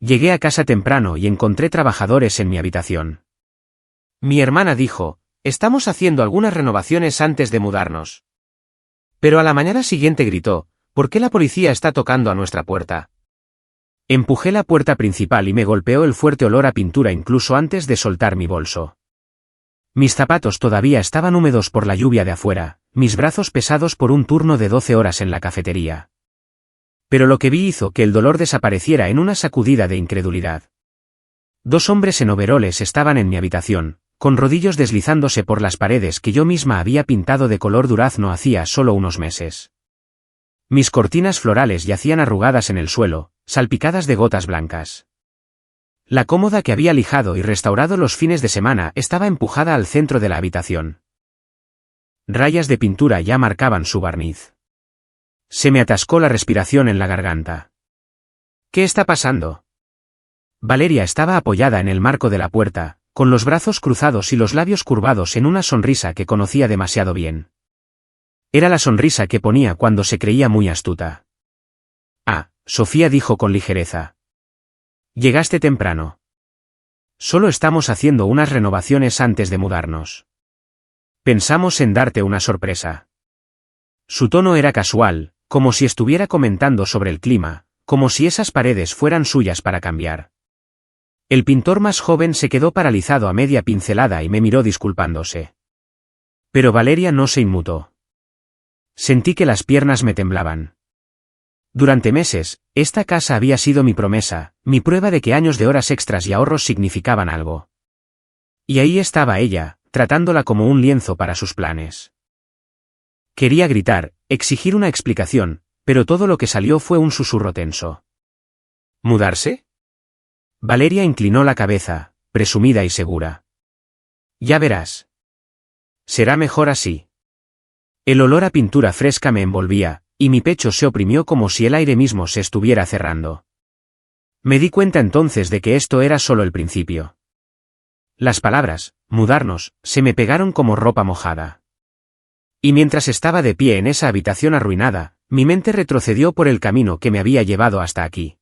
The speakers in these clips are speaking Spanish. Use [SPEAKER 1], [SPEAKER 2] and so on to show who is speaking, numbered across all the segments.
[SPEAKER 1] Llegué a casa temprano y encontré trabajadores en mi habitación. Mi hermana dijo, estamos haciendo algunas renovaciones antes de mudarnos. Pero a la mañana siguiente gritó, ¿por qué la policía está tocando a nuestra puerta? Empujé la puerta principal y me golpeó el fuerte olor a pintura incluso antes de soltar mi bolso. Mis zapatos todavía estaban húmedos por la lluvia de afuera, mis brazos pesados por un turno de 12 horas en la cafetería. Pero lo que vi hizo que el dolor desapareciera en una sacudida de incredulidad. 2 hombres en overoles estaban en mi habitación, con rodillos deslizándose por las paredes que yo misma había pintado de color durazno hacía solo unos meses. Mis cortinas florales yacían arrugadas en el suelo, salpicadas de gotas blancas. La cómoda que había lijado y restaurado los fines de semana estaba empujada al centro de la habitación. Rayas de pintura ya marcaban su barniz. Se me atascó la respiración en la garganta. ¿Qué está pasando? Valeria estaba apoyada en el marco de la puerta, con los brazos cruzados y los labios curvados en una sonrisa que conocía demasiado bien. Era la sonrisa que ponía cuando se creía muy astuta. Ah, Sofía dijo con ligereza. Llegaste temprano. Solo estamos haciendo unas renovaciones antes de mudarnos. Pensamos en darte una sorpresa. Su tono era casual, como si estuviera comentando sobre el clima, como si esas paredes fueran suyas para cambiar. El pintor más joven se quedó paralizado a media pincelada y me miró disculpándose. Pero Valeria no se inmutó. Sentí que las piernas me temblaban. Durante meses, esta casa había sido mi promesa, mi prueba de que años de horas extras y ahorros significaban algo. Y ahí estaba ella, tratándola como un lienzo para sus planes. Quería gritar, exigir una explicación, pero todo lo que salió fue un susurro tenso. ¿Mudarse? Valeria inclinó la cabeza, presumida y segura. Ya verás. Será mejor así. El olor a pintura fresca me envolvía, y mi pecho se oprimió como si el aire mismo se estuviera cerrando. Me di cuenta entonces de que esto era solo el principio. Las palabras, mudarnos, se me pegaron como ropa mojada. Y mientras estaba de pie en esa habitación arruinada, mi mente retrocedió por el camino que me había llevado hasta aquí.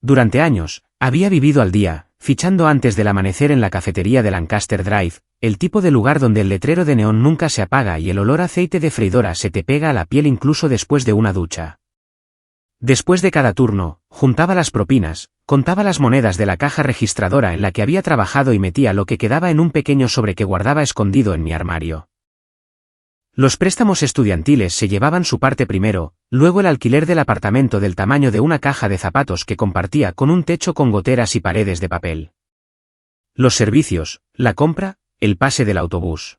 [SPEAKER 1] Durante años, había vivido al día, fichando antes del amanecer en la cafetería de Lancaster Drive, el tipo de lugar donde el letrero de neón nunca se apaga y el olor a aceite de freidora se te pega a la piel incluso después de una ducha. Después de cada turno, juntaba las propinas, contaba las monedas de la caja registradora en la que había trabajado y metía lo que quedaba en un pequeño sobre que guardaba escondido en mi armario. Los préstamos estudiantiles se llevaban su parte primero, luego el alquiler del apartamento del tamaño de una caja de zapatos que compartía con un techo con goteras y paredes de papel. Los servicios, la compra, el pase del autobús.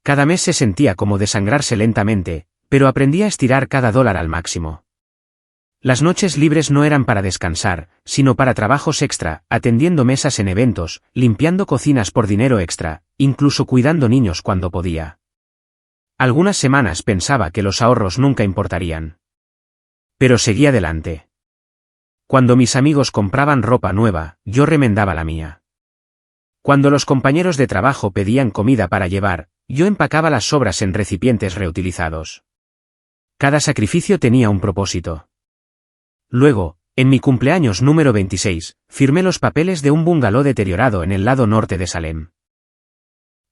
[SPEAKER 1] Cada mes se sentía como desangrarse lentamente, pero aprendí a estirar cada dólar al máximo. Las noches libres no eran para descansar, sino para trabajos extra, atendiendo mesas en eventos, limpiando cocinas por dinero extra, incluso cuidando niños cuando podía. Algunas semanas pensaba que los ahorros nunca importarían. Pero seguí adelante. Cuando mis amigos compraban ropa nueva, yo remendaba la mía. Cuando los compañeros de trabajo pedían comida para llevar, yo empacaba las sobras en recipientes reutilizados. Cada sacrificio tenía un propósito. Luego, en mi cumpleaños número 26, firmé los papeles de un bungalow deteriorado en el lado norte de Salem.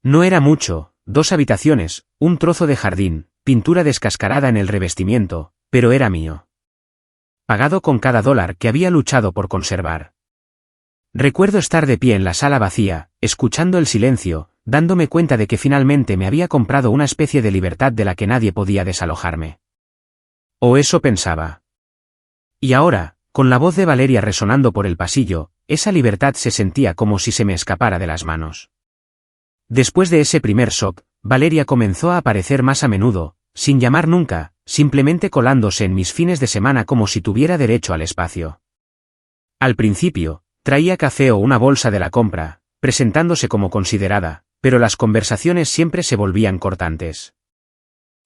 [SPEAKER 1] No era mucho. 2 habitaciones, un trozo de jardín, pintura descascarada en el revestimiento, pero era mío. Pagado con cada dólar que había luchado por conservar. Recuerdo estar de pie en la sala vacía, escuchando el silencio, dándome cuenta de que finalmente me había comprado una especie de libertad de la que nadie podía desalojarme. O eso pensaba. Y ahora, con la voz de Valeria resonando por el pasillo, esa libertad se sentía como si se me escapara de las manos. Después de ese primer shock, Valeria comenzó a aparecer más a menudo, sin llamar nunca, simplemente colándose en mis fines de semana como si tuviera derecho al espacio. Al principio, traía café o una bolsa de la compra, presentándose como considerada, pero las conversaciones siempre se volvían cortantes.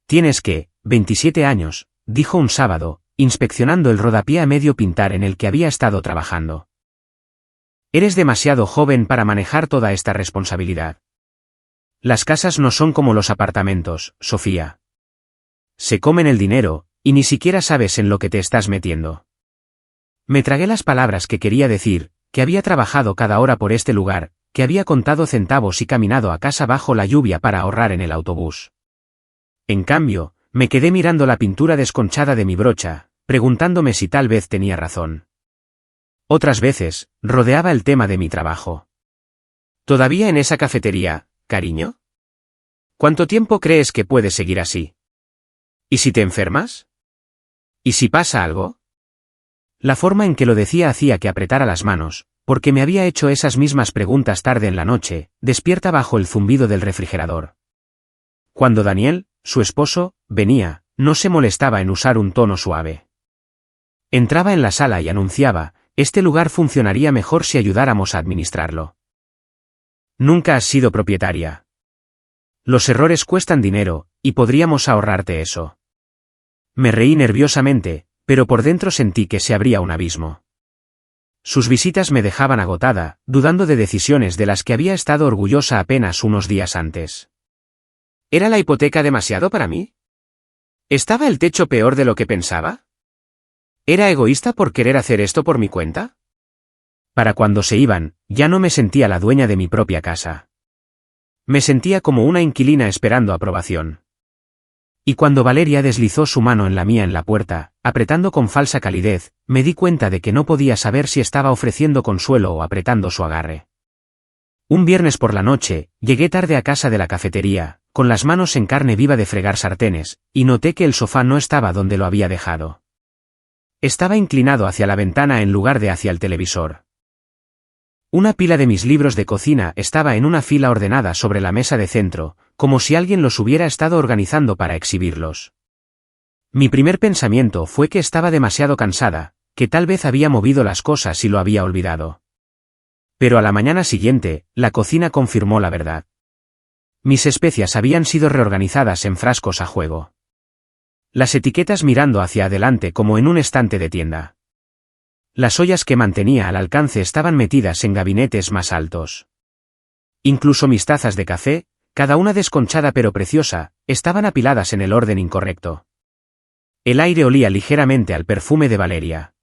[SPEAKER 1] «Tienes que, 27 años», dijo un sábado, inspeccionando el rodapié a medio pintar en el que había estado trabajando. «Eres demasiado joven para manejar toda esta responsabilidad. Las casas no son como los apartamentos, Sofía. Se comen el dinero, y ni siquiera sabes en lo que te estás metiendo». Me tragué las palabras que quería decir, que había trabajado cada hora por este lugar, que había contado centavos y caminado a casa bajo la lluvia para ahorrar en el autobús. En cambio, me quedé mirando la pintura desconchada de mi brocha, preguntándome si tal vez tenía razón. Otras veces, rodeaba el tema de mi trabajo. ¿Todavía en esa cafetería, cariño? ¿Cuánto tiempo crees que puedes seguir así? ¿Y si te enfermas? ¿Y si pasa algo? La forma en que lo decía hacía que apretara las manos, porque me había hecho esas mismas preguntas tarde en la noche, despierta bajo el zumbido del refrigerador. Cuando Daniel, su esposo, venía, no se molestaba en usar un tono suave. Entraba en la sala y anunciaba, este lugar funcionaría mejor si ayudáramos a administrarlo. Nunca has sido propietaria. Los errores cuestan dinero, y podríamos ahorrarte eso. Me reí nerviosamente, pero por dentro sentí que se abría un abismo. Sus visitas me dejaban agotada, dudando de decisiones de las que había estado orgullosa apenas unos días antes. ¿Era la hipoteca demasiado para mí? ¿Estaba el techo peor de lo que pensaba? ¿Era egoísta por querer hacer esto por mi cuenta? Para cuando se iban, ya no me sentía la dueña de mi propia casa. Me sentía como una inquilina esperando aprobación. Y cuando Valeria deslizó su mano en la mía en la puerta, apretando con falsa calidez, me di cuenta de que no podía saber si estaba ofreciendo consuelo o apretando su agarre. Un viernes por la noche, llegué tarde a casa de la cafetería, con las manos en carne viva de fregar sartenes, y noté que el sofá no estaba donde lo había dejado. Estaba inclinado hacia la ventana en lugar de hacia el televisor. Una pila de mis libros de cocina estaba en una fila ordenada sobre la mesa de centro, como si alguien los hubiera estado organizando para exhibirlos. Mi primer pensamiento fue que estaba demasiado cansada, que tal vez había movido las cosas y lo había olvidado. Pero a la mañana siguiente, la cocina confirmó la verdad. Mis especias habían sido reorganizadas en frascos a juego. Las etiquetas mirando hacia adelante como en un estante de tienda. Las ollas que mantenía al alcance estaban metidas en gabinetes más altos. Incluso mis tazas de café, cada una desconchada pero preciosa, estaban apiladas en el orden incorrecto. El aire olía ligeramente al perfume de Valeria.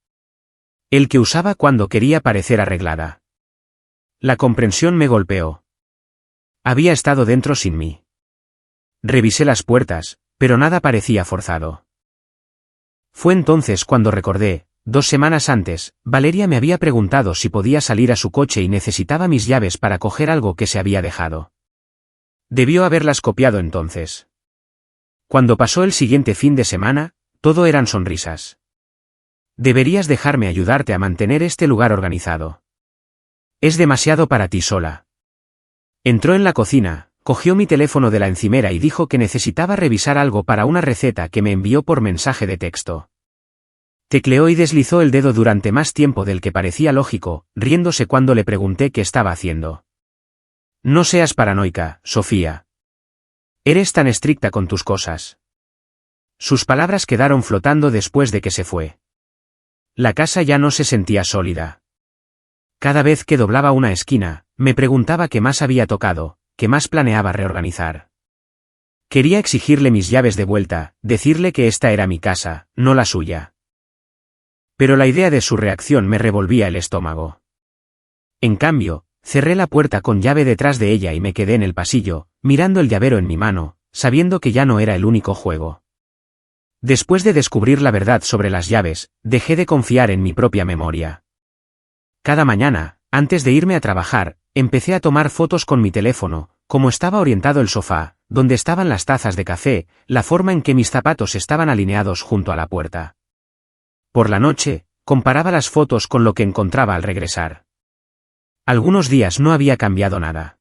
[SPEAKER 1] El que usaba cuando quería parecer arreglada. La comprensión me golpeó. Había estado dentro sin mí. Revisé las puertas, pero nada parecía forzado. Fue entonces cuando recordé, 2 semanas antes, Valeria me había preguntado si podía salir a su coche y necesitaba mis llaves para coger algo que se había dejado. Debió haberlas copiado entonces. Cuando pasó el siguiente fin de semana, todo eran sonrisas. Deberías dejarme ayudarte a mantener este lugar organizado. Es demasiado para ti sola. Entró en la cocina, cogió mi teléfono de la encimera y dijo que necesitaba revisar algo para una receta que me envió por mensaje de texto. Tecleó y deslizó el dedo durante más tiempo del que parecía lógico, riéndose cuando le pregunté qué estaba haciendo. No seas paranoica, Sofía. Eres tan estricta con tus cosas. Sus palabras quedaron flotando después de que se fue. La casa ya no se sentía sólida. Cada vez que doblaba una esquina, me preguntaba qué más había tocado, qué más planeaba reorganizar. Quería exigirle mis llaves de vuelta, decirle que esta era mi casa, no la suya. Pero la idea de su reacción me revolvía el estómago. En cambio, cerré la puerta con llave detrás de ella y me quedé en el pasillo, mirando el llavero en mi mano, sabiendo que ya no era el único juego. Después de descubrir la verdad sobre las llaves, dejé de confiar en mi propia memoria. Cada mañana, antes de irme a trabajar, empecé a tomar fotos con mi teléfono, cómo estaba orientado el sofá, dónde estaban las tazas de café, la forma en que mis zapatos estaban alineados junto a la puerta. Por la noche, comparaba las fotos con lo que encontraba al regresar. Algunos días no había cambiado nada.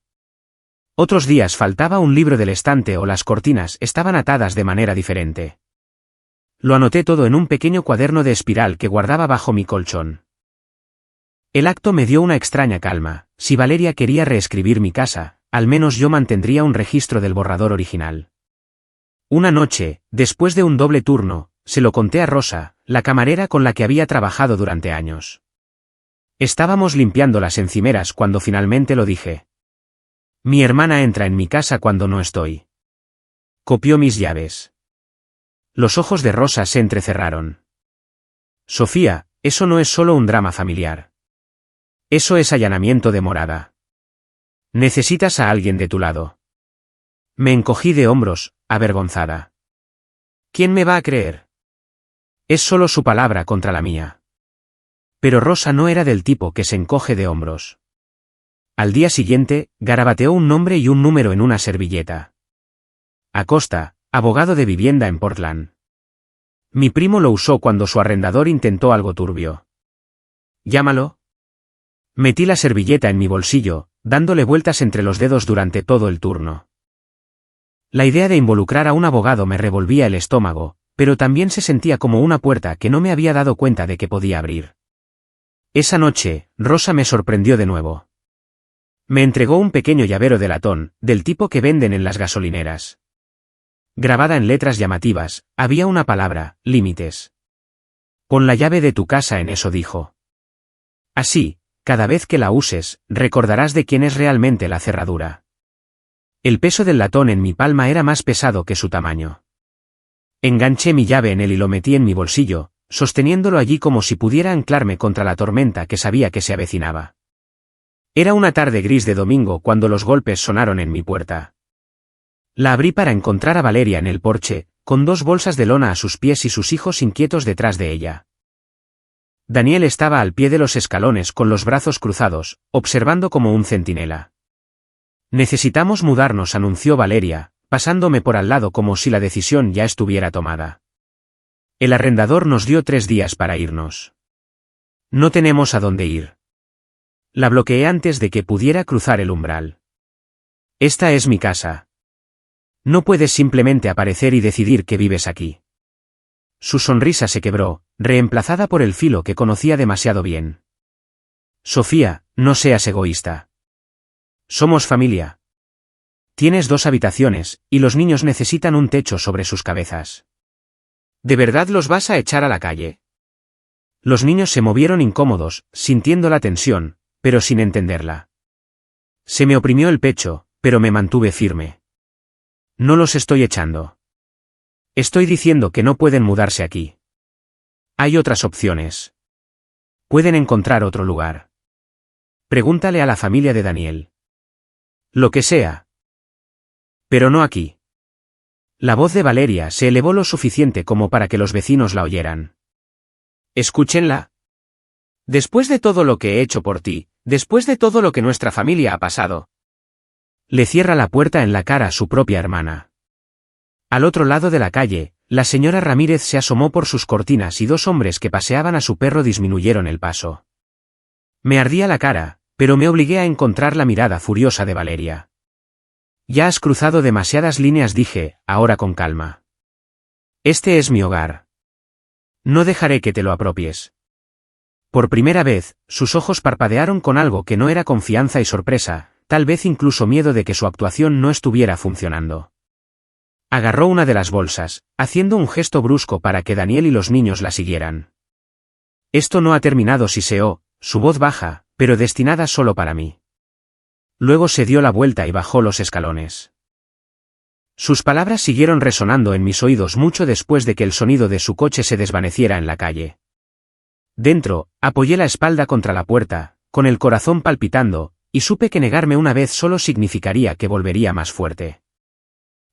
[SPEAKER 1] Otros días faltaba un libro del estante o las cortinas estaban atadas de manera diferente. Lo anoté todo en un pequeño cuaderno de espiral que guardaba bajo mi colchón. El acto me dio una extraña calma. Si Valeria quería reescribir mi casa, al menos yo mantendría un registro del borrador original. Una noche, después de un doble turno, se lo conté a Rosa, la camarera con la que había trabajado durante años. Estábamos limpiando las encimeras cuando finalmente lo dije. Mi hermana entra en mi casa cuando no estoy. Copió mis llaves. Los ojos de Rosa se entrecerraron. Sofía, Eso no es solo un drama familiar. Eso es allanamiento de morada. Necesitas a alguien de tu lado. Me encogí de hombros, avergonzada. ¿Quién me va a creer? Es solo su palabra contra la mía. Pero Rosa no era del tipo que se encoge de hombros. Al día siguiente, garabateó un nombre y un número en una servilleta. Acosta, abogado de vivienda en Portland. Mi primo lo usó cuando su arrendador intentó algo turbio. Llámalo. Metí la servilleta en mi bolsillo, dándole vueltas entre los dedos durante todo el turno. La idea de involucrar a un abogado me revolvía el estómago, pero también se sentía como una puerta que no me había dado cuenta de que podía abrir. Esa noche, Rosa me sorprendió de nuevo. Me entregó un pequeño llavero de latón, del tipo que venden en las gasolineras. Grabada en letras llamativas, había una palabra, límites. Pon la llave de tu casa en eso, dijo. Así, cada vez que la uses, recordarás de quién es realmente la cerradura. El peso del latón en mi palma era más pesado que su tamaño. Enganché mi llave en él y lo metí en mi bolsillo, sosteniéndolo allí como si pudiera anclarme contra la tormenta que sabía que se avecinaba. Era una tarde gris de domingo cuando los golpes sonaron en mi puerta. La abrí para encontrar a Valeria en el porche, con 2 bolsas de lona a sus pies y sus hijos inquietos detrás de ella. Daniel estaba al pie de los escalones con los brazos cruzados, observando como un centinela. Necesitamos mudarnos, anunció Valeria, pasándome por al lado como si la decisión ya estuviera tomada. El arrendador nos dio 3 días para irnos. No tenemos a dónde ir. La bloqueé antes de que pudiera cruzar el umbral. Esta es mi casa. No puedes simplemente aparecer y decidir que vives aquí. Su sonrisa se quebró, reemplazada por el filo que conocía demasiado bien. Sofía, no seas egoísta. Somos familia. Tienes 2 habitaciones, y los niños necesitan un techo sobre sus cabezas. ¿De verdad los vas a echar a la calle? Los niños se movieron incómodos, sintiendo la tensión, pero sin entenderla. Se me oprimió el pecho, pero me mantuve firme. No los estoy echando. Estoy diciendo que no pueden mudarse aquí. Hay otras opciones. Pueden encontrar otro lugar. Pregúntale a la familia de Daniel. Lo que sea. Pero no aquí. La voz de Valeria se elevó lo suficiente como para que los vecinos la oyeran. Escúchenla. Después de todo lo que he hecho por ti, después de todo lo que nuestra familia ha pasado. Le cierra la puerta en la cara a su propia hermana. Al otro lado de la calle, la señora Ramírez se asomó por sus cortinas y 2 hombres que paseaban a su perro disminuyeron el paso. Me ardía la cara, pero me obligué a encontrar la mirada furiosa de Valeria. Ya has cruzado demasiadas líneas, dije, ahora con calma. Este es mi hogar. No dejaré que te lo apropies. Por primera vez, sus ojos parpadearon con algo que no era confianza y sorpresa, tal vez incluso miedo de que su actuación no estuviera funcionando. Agarró una de las bolsas, haciendo un gesto brusco para que Daniel y los niños la siguieran. Esto no ha terminado, siseó, su voz baja, pero destinada solo para mí. Luego se dio la vuelta y bajó los escalones. Sus palabras siguieron resonando en mis oídos mucho después de que el sonido de su coche se desvaneciera en la calle. Dentro, apoyé la espalda contra la puerta, con el corazón palpitando, y supe que negarme una vez solo significaría que volvería más fuerte.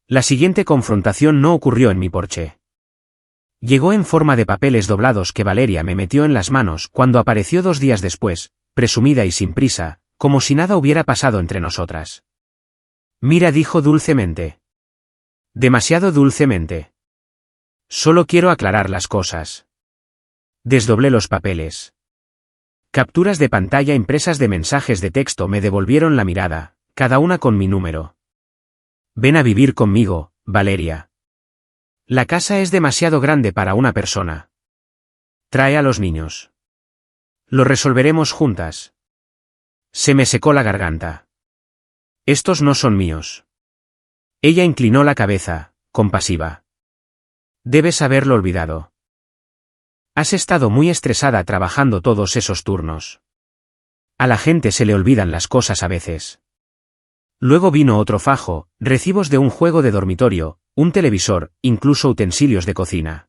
[SPEAKER 1] La siguiente confrontación no ocurrió en mi porche. Llegó en forma de papeles doblados que Valeria me metió en las manos cuando apareció 2 días después, presumida y sin prisa, como si nada hubiera pasado entre nosotras. Mira, dijo dulcemente. Demasiado dulcemente. Solo quiero aclarar las cosas. Desdoblé los papeles. Capturas de pantalla impresas de mensajes de texto me devolvieron la mirada, cada una con mi número. Ven a vivir conmigo, Valeria. La casa es demasiado grande para una persona. Trae a los niños. Lo resolveremos juntas. Se me secó la garganta. Estos no son míos. Ella inclinó la cabeza, compasiva. Debes haberlo olvidado. Has estado muy estresada trabajando todos esos turnos. A la gente se le olvidan las cosas a veces. Luego vino otro fajo, recibos de un juego de dormitorio, un televisor, incluso utensilios de cocina.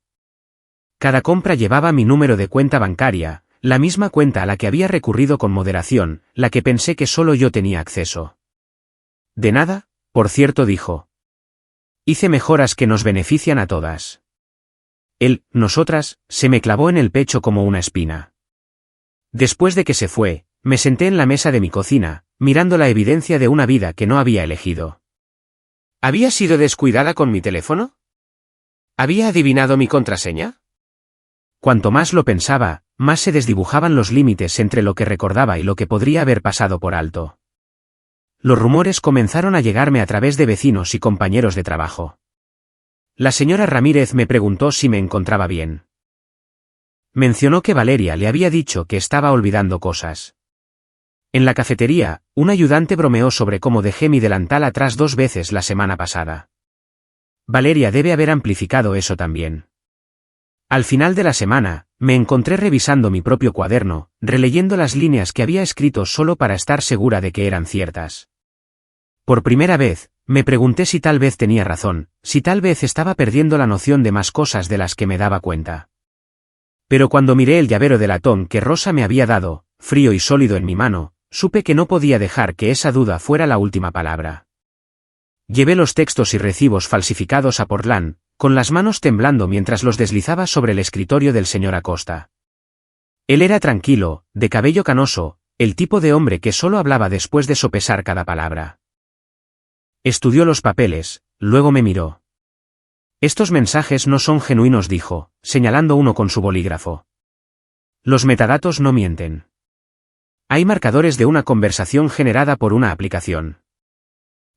[SPEAKER 1] Cada compra llevaba mi número de cuenta bancaria, la misma cuenta a la que había recurrido con moderación, la que pensé que solo yo tenía acceso. De nada, por cierto, dijo. Hice mejoras que nos benefician a todas. El nosotras se me clavó en el pecho como una espina. Después de que se fue, me senté en la mesa de mi cocina, mirando la evidencia de una vida que no había elegido. ¿Había sido descuidada con mi teléfono? ¿Había adivinado mi contraseña? Cuanto más lo pensaba, más se desdibujaban los límites entre lo que recordaba y lo que podría haber pasado por alto. Los rumores comenzaron a llegarme a través de vecinos y compañeros de trabajo. La señora Ramírez me preguntó si me encontraba bien. Mencionó que Valeria le había dicho que estaba olvidando cosas. En la cafetería, un ayudante bromeó sobre cómo dejé mi delantal atrás 2 veces la semana pasada. Valeria debe haber amplificado eso también. Al final de la semana, me encontré revisando mi propio cuaderno, releyendo las líneas que había escrito solo para estar segura de que eran ciertas. Por primera vez, me pregunté si tal vez tenía razón, si tal vez estaba perdiendo la noción de más cosas de las que me daba cuenta. Pero cuando miré el llavero de latón que Rosa me había dado, frío y sólido en mi mano, supe que no podía dejar que esa duda fuera la última palabra. Llevé los textos y recibos falsificados a Portland, con las manos temblando mientras los deslizaba sobre el escritorio del señor Acosta. Él era tranquilo, de cabello canoso, el tipo de hombre que solo hablaba después de sopesar cada palabra. Estudió los papeles, luego me miró. Estos mensajes no son genuinos, dijo, señalando uno con su bolígrafo. Los metadatos no mienten. Hay marcadores de una conversación generada por una aplicación.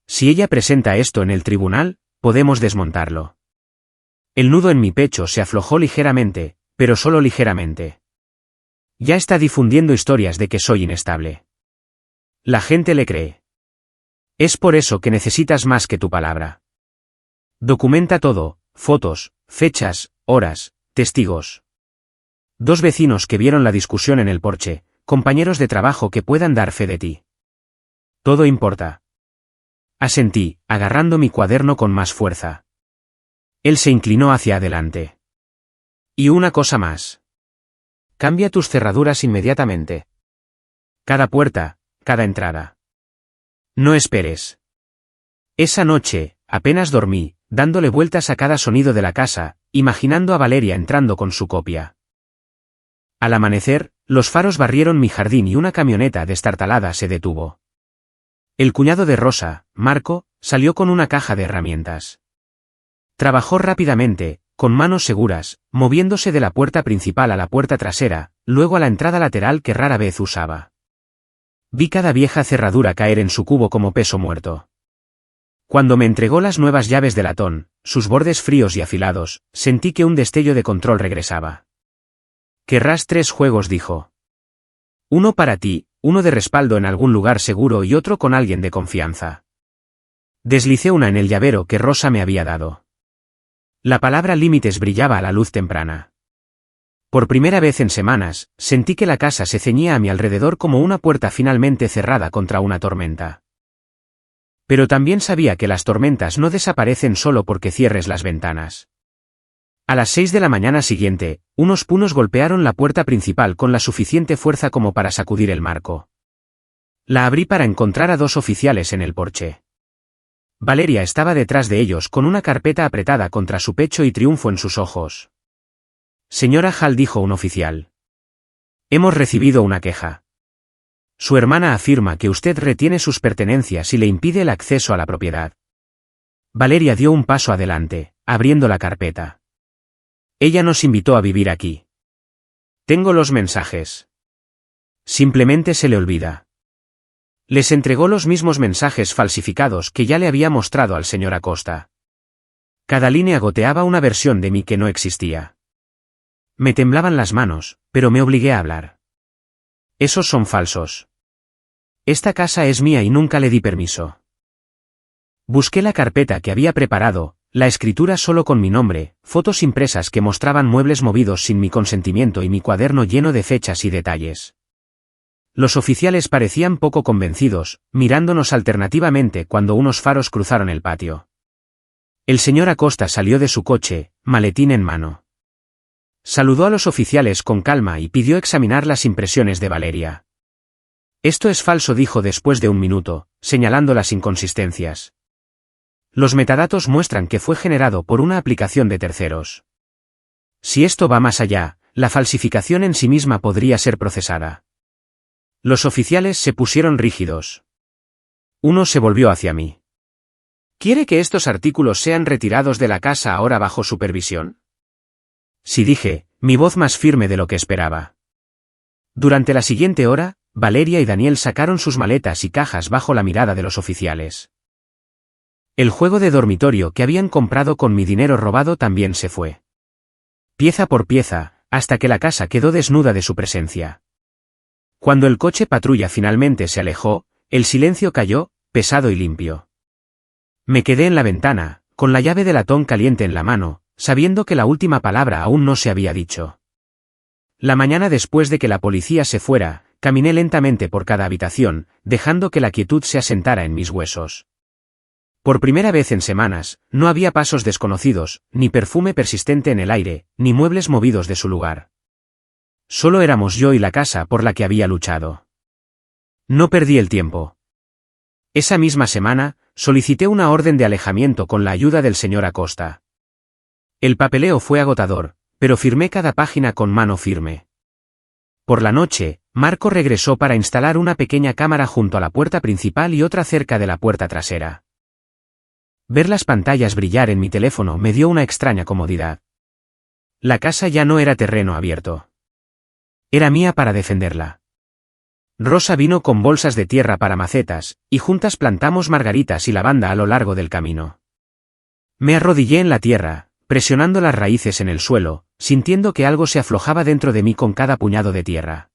[SPEAKER 1] Si ella presenta esto en el tribunal, podemos desmontarlo. El nudo en mi pecho se aflojó ligeramente, pero solo ligeramente. Ya está difundiendo historias de que soy inestable. La gente le cree. Es por eso que necesitas más que tu palabra. Documenta todo, fotos, fechas, horas, testigos. 2 vecinos que vieron la discusión en el porche, compañeros de trabajo que puedan dar fe de ti. Todo importa. Asentí, agarrando mi cuaderno con más fuerza. Él se inclinó hacia adelante. Y una cosa más. Cambia tus cerraduras inmediatamente. Cada puerta, cada entrada. No esperes. Esa noche, apenas dormí, dándole vueltas a cada sonido de la casa, imaginando a Valeria entrando con su copia. Al amanecer, los faros barrieron mi jardín y una camioneta destartalada se detuvo. El cuñado de Rosa, Marco, salió con una caja de herramientas. Trabajó rápidamente, con manos seguras, moviéndose de la puerta principal a la puerta trasera, luego a la entrada lateral que rara vez usaba. Vi cada vieja cerradura caer en su cubo como peso muerto. Cuando me entregó las nuevas llaves de latón, sus bordes fríos y afilados, sentí que un destello de control regresaba. Querrás 3 juegos, dijo. Uno para ti, uno de respaldo en algún lugar seguro y otro con alguien de confianza. Deslicé una en el llavero que Rosa me había dado. La palabra límites brillaba a la luz temprana. Por primera vez en semanas, sentí que la casa se ceñía a mi alrededor como una puerta finalmente cerrada contra una tormenta. Pero también sabía que las tormentas no desaparecen solo porque cierres las ventanas. A las 6 de la mañana siguiente, unos puños golpearon la puerta principal con la suficiente fuerza como para sacudir el marco. La abrí para encontrar a 2 oficiales en el porche. Valeria estaba detrás de ellos con una carpeta apretada contra su pecho y triunfo en sus ojos. Señora Hall, dijo un oficial. Hemos recibido una queja. Su hermana afirma que usted retiene sus pertenencias y le impide el acceso a la propiedad. Valeria dio un paso adelante, abriendo la carpeta. Ella nos invitó a vivir aquí. Tengo los mensajes. Simplemente se le olvida. Les entregó los mismos mensajes falsificados que ya le había mostrado al señor Acosta. Cada línea goteaba una versión de mí que no existía. Me temblaban las manos, pero me obligué a hablar. Esos son falsos. Esta casa es mía y nunca le di permiso. Busqué la carpeta que había preparado, la escritura solo con mi nombre, fotos impresas que mostraban muebles movidos sin mi consentimiento y mi cuaderno lleno de fechas y detalles. Los oficiales parecían poco convencidos, mirándonos alternativamente cuando unos faros cruzaron el patio. El señor Acosta salió de su coche, maletín en mano. Saludó a los oficiales con calma y pidió examinar las impresiones de Valeria. Esto es falso, dijo después de un minuto, señalando las inconsistencias. Los metadatos muestran que fue generado por una aplicación de terceros. Si esto va más allá, la falsificación en sí misma podría ser procesada. Los oficiales se pusieron rígidos. Uno se volvió hacia mí. ¿Quiere que estos artículos sean retirados de la casa ahora bajo supervisión? Sí, dije, mi voz más firme de lo que esperaba. Durante la siguiente hora, Valeria y Daniel sacaron sus maletas y cajas bajo la mirada de los oficiales. El juego de dormitorio que habían comprado con mi dinero robado también se fue. Pieza por pieza, hasta que la casa quedó desnuda de su presencia. Cuando el coche patrulla finalmente se alejó, el silencio cayó, pesado y limpio. Me quedé en la ventana, con la llave de latón caliente en la mano, sabiendo que la última palabra aún no se había dicho. La mañana después de que la policía se fuera, caminé lentamente por cada habitación, dejando que la quietud se asentara en mis huesos. Por primera vez en semanas, no había pasos desconocidos, ni perfume persistente en el aire, ni muebles movidos de su lugar. Solo éramos yo y la casa por la que había luchado. No perdí el tiempo. Esa misma semana, solicité una orden de alejamiento con la ayuda del señor Acosta. El papeleo fue agotador, pero firmé cada página con mano firme. Por la noche, Marco regresó para instalar una pequeña cámara junto a la puerta principal y otra cerca de la puerta trasera. Ver las pantallas brillar en mi teléfono me dio una extraña comodidad. La casa ya no era terreno abierto. Era mía para defenderla. Rosa vino con bolsas de tierra para macetas, y juntas plantamos margaritas y lavanda a lo largo del camino. Me arrodillé en la tierra, presionando las raíces en el suelo, sintiendo que algo se aflojaba dentro de mí con cada puñado de tierra.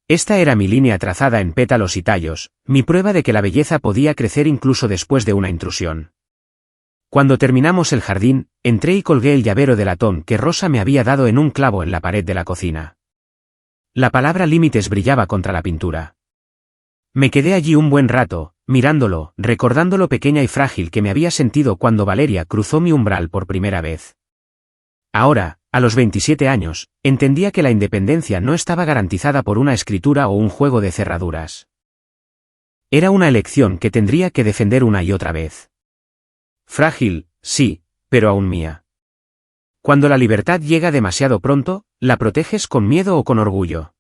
[SPEAKER 1] Esta era mi línea trazada en pétalos y tallos, mi prueba de que la belleza podía crecer incluso después de una intrusión. Cuando terminamos el jardín, entré y colgué el llavero de latón que Rosa me había dado en un clavo en la pared de la cocina. La palabra límites brillaba contra la pintura. Me quedé allí un buen rato, mirándolo, recordando lo pequeña y frágil que me había sentido cuando Valeria cruzó mi umbral por primera vez. Ahora, a los 27 años, entendía que la independencia no estaba garantizada por una escritura o un juego de cerraduras. Era una elección que tendría que defender una y otra vez. Frágil, sí, pero aún mía. Cuando la libertad llega demasiado pronto, ¿la proteges con miedo o con orgullo?